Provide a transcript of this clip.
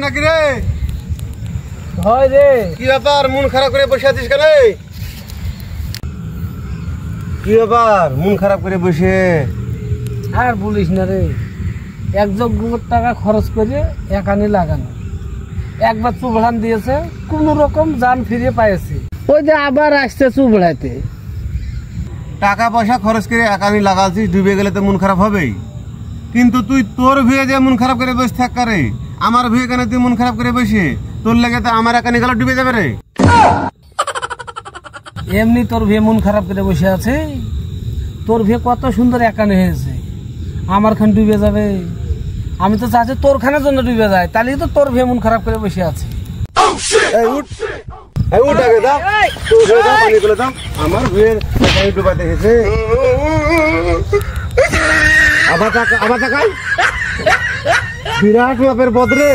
নাকি রে? হয় রে। কি ব্যাপার মন খারাপ করে বসে আছিস কেন? কি ব্যাপার মন খারাপ করে বসে? আর বলিস না রে, 1 যোগ্য টাকা খরচ করে একানে লাগানো, একবার চুবড়ান দিয়েছে, কোন রকম জান ফিরে পাইছে, ওই যে আবার আসছে চুবড়াইতে। টাকা পয়সা খরচ করে একানি লাগাচ্ছিস, ডুবে গেলে তো মন খারাপ হবেই। কিন্তু তুই তোর ভিয়ে যে মন খারাপ করে বসে থাক করে, আমার ভিয়ে কেন তুই মন খারাপ করে বসে? তোর লেগে তো আমার একানি গেল ডুবে যাবে রে। এমনি তোর ভিয়ে মন খারাপ করে বসে আছে, তোর ভিয়ে কত সুন্দর একানে হয়েছে, আমার খান ডুবে যাবে। আমি তো চাচ্ছি তোর খানের জন্য ডুবে যায়, তাহলে তো তোর ভিয়ে মন খারাপ করে বসে আছে। আমার ভিয়ে ডুবা দেখেছে, আবার টাকা বিরাট মাপের বদরে।